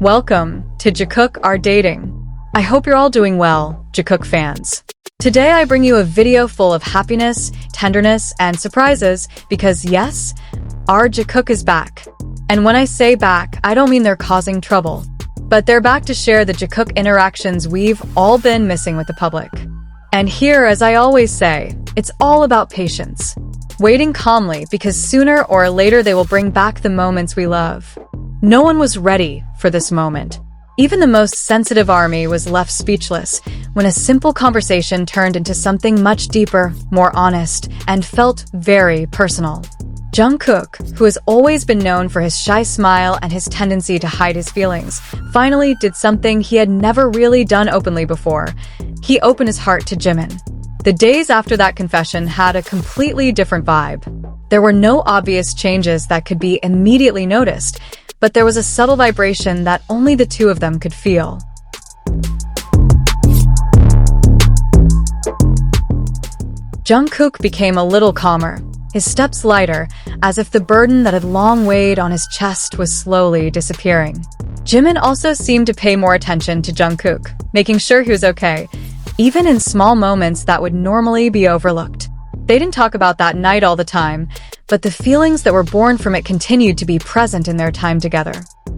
Welcome to Jikook Are Dating. I hope you're all doing well, Jakook fans. Today I bring you a video full of happiness, tenderness, and surprises because yes, our Jakook is back. And when I say back, I don't mean they're causing trouble, but they're back to share the Jakook interactions we've all been missing with the public. And here, as I always say, it's all about patience. Waiting calmly because sooner or later they will bring back the moments we love. No one was ready for this moment. Even the most sensitive army was left speechless when a simple conversation turned into something much deeper, more honest, and felt very personal. Jungkook, who has always been known for his shy smile and his tendency to hide his feelings, finally did something he had never really done openly before. He opened his heart to Jimin. The days after that confession had a completely different vibe. There were no obvious changes that could be immediately noticed, but there was a subtle vibration that only the two of them could feel. Jungkook became a little calmer, his steps lighter, as if the burden that had long weighed on his chest was slowly disappearing. Jimin also seemed to pay more attention to Jungkook, making sure he was okay, even in small moments that would normally be overlooked. They didn't talk about that night all the time, but the feelings that were born from it continued to be present in their time together.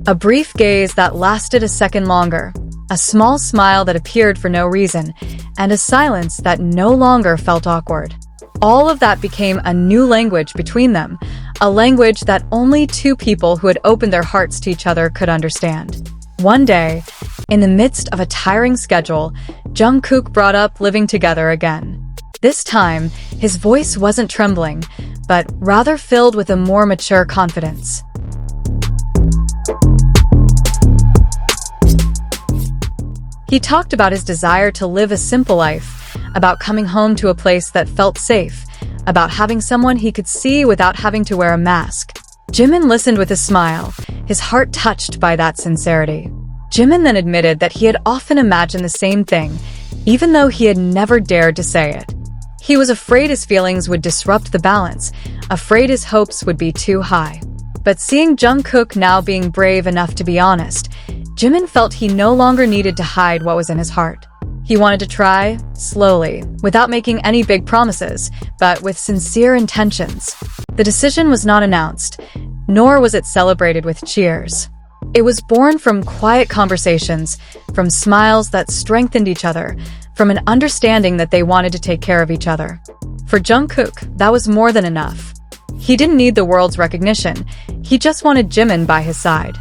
A brief gaze that lasted a second longer, a small smile that appeared for no reason, and a silence that no longer felt awkward. All of that became a new language between them, a language that only two people who had opened their hearts to each other could understand. One day, in the midst of a tiring schedule, Jungkook brought up living together again. This time, his voice wasn't trembling, but rather filled with a more mature confidence. He talked about his desire to live a simple life, about coming home to a place that felt safe, about having someone he could see without having to wear a mask. Jimin listened with a smile, his heart touched by that sincerity. Jimin then admitted that he had often imagined the same thing, even though he had never dared to say it. He was afraid his feelings would disrupt the balance, afraid his hopes would be too high. But seeing Jungkook now being brave enough to be honest, Jimin felt he no longer needed to hide what was in his heart. He wanted to try, slowly, without making any big promises, but with sincere intentions. The decision was not announced, nor was it celebrated with cheers. It was born from quiet conversations, from smiles that strengthened each other, from an understanding that they wanted to take care of each other. For Jungkook, that was more than enough. He didn't need the world's recognition, he just wanted Jimin by his side.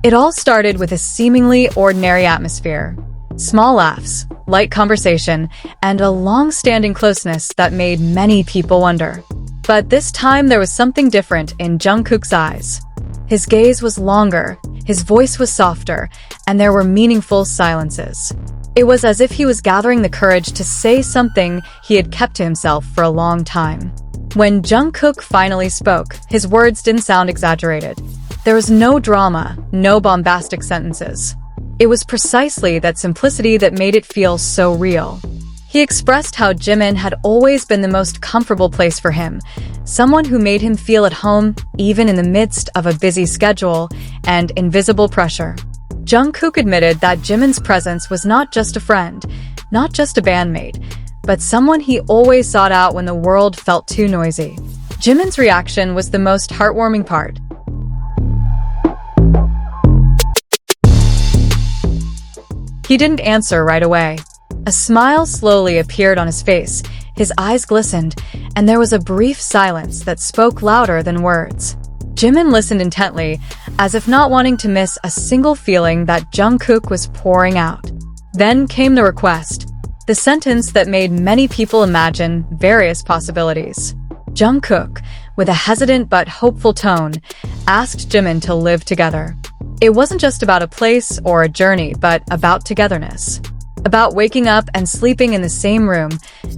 It all started with a seemingly ordinary atmosphere. Small laughs, light conversation, and a long-standing closeness that made many people wonder. But this time there was something different in Jungkook's eyes. His gaze was longer, his voice was softer, and there were meaningful silences. It was as if he was gathering the courage to say something he had kept to himself for a long time. When Jungkook finally spoke, his words didn't sound exaggerated. There was no drama, no bombastic sentences. It was precisely that simplicity that made it feel so real. He expressed how Jimin had always been the most comfortable place for him, someone who made him feel at home even in the midst of a busy schedule and invisible pressure. Jungkook admitted that Jimin's presence was not just a friend, not just a bandmate, but someone he always sought out when the world felt too noisy. Jimin's reaction was the most heartwarming part. He didn't answer right away. A smile slowly appeared on his face, his eyes glistened, and there was a brief silence that spoke louder than words. Jimin listened intently, as if not wanting to miss a single feeling that Jungkook was pouring out. Then came the request, the sentence that made many people imagine various possibilities. Jungkook, with a hesitant but hopeful tone, asked Jimin to live together. It wasn't just about a place or a journey, but about togetherness. About waking up and sleeping in the same room,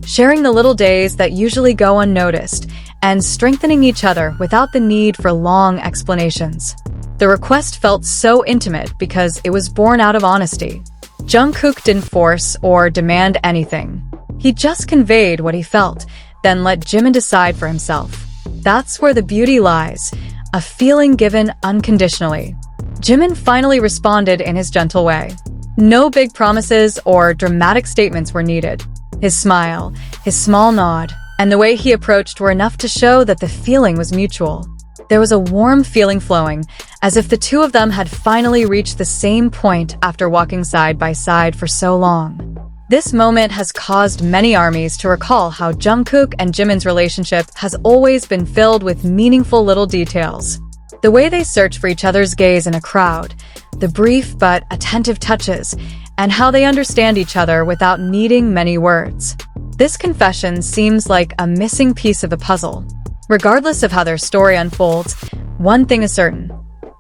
sharing the little days that usually go unnoticed, and strengthening each other without the need for long explanations. The request felt so intimate because it was born out of honesty. Jungkook didn't force or demand anything. He just conveyed what he felt, then let Jimin decide for himself. That's where the beauty lies, a feeling given unconditionally. Jimin finally responded in his gentle way. No big promises or dramatic statements were needed. His smile, his small nod, and the way he approached were enough to show that the feeling was mutual. There was a warm feeling flowing, as if the two of them had finally reached the same point after walking side by side for so long. This moment has caused many armies to recall how Jungkook and Jimin's relationship has always been filled with meaningful little details. The way they search for each other's gaze in a crowd, the brief but attentive touches, and how they understand each other without needing many words. This confession seems like a missing piece of the puzzle. Regardless of how their story unfolds, one thing is certain.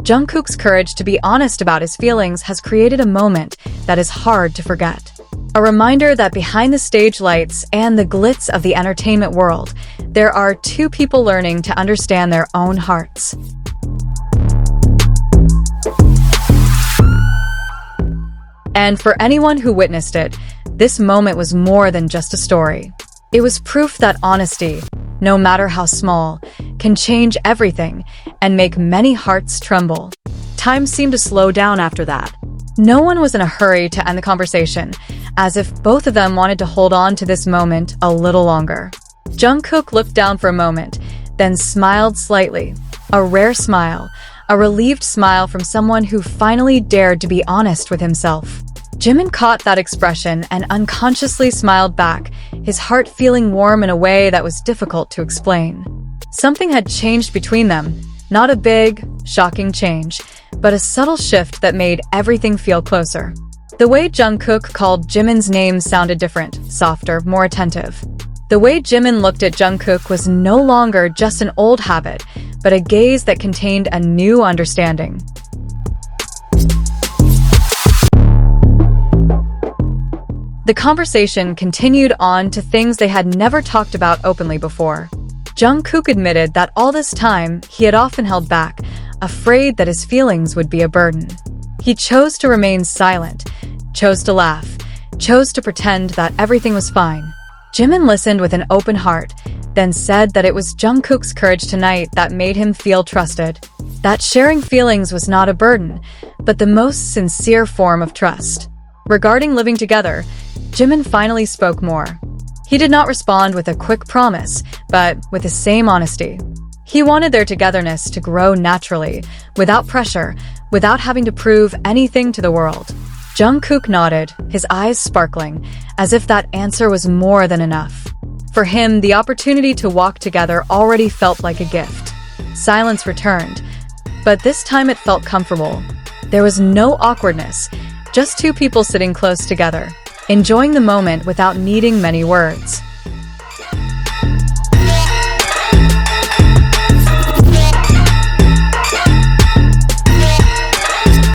Jungkook's courage to be honest about his feelings has created a moment that is hard to forget. A reminder that behind the stage lights and the glitz of the entertainment world, there are two people learning to understand their own hearts. And for anyone who witnessed it, this moment was more than just a story. It was proof that honesty, no matter how small, can change everything and make many hearts tremble. Time seemed to slow down after that. No one was in a hurry to end the conversation, as if both of them wanted to hold on to this moment a little longer. Jungkook looked down for a moment, then smiled slightly. A rare smile, a relieved smile from someone who finally dared to be honest with himself. Jimin caught that expression and unconsciously smiled back, his heart feeling warm in a way that was difficult to explain. Something had changed between them, not a big, shocking change, but a subtle shift that made everything feel closer. The way Jungkook called Jimin's name sounded different, softer, more attentive. The way Jimin looked at Jungkook was no longer just an old habit, but a gaze that contained a new understanding. The conversation continued on to things they had never talked about openly before. Jungkook admitted that all this time he had often held back, afraid that his feelings would be a burden. He chose to remain silent, chose to laugh, chose to pretend that everything was fine. Jimin listened with an open heart, then said that it was Jungkook's courage tonight that made him feel trusted. That sharing feelings was not a burden, but the most sincere form of trust. Regarding living together, Jimin finally spoke more. He did not respond with a quick promise, but with the same honesty. He wanted their togetherness to grow naturally, without pressure, without having to prove anything to the world. Jungkook nodded, his eyes sparkling, as if that answer was more than enough. For him, the opportunity to walk together already felt like a gift. Silence returned, but this time it felt comfortable. There was no awkwardness, just two people sitting close together, enjoying the moment without needing many words.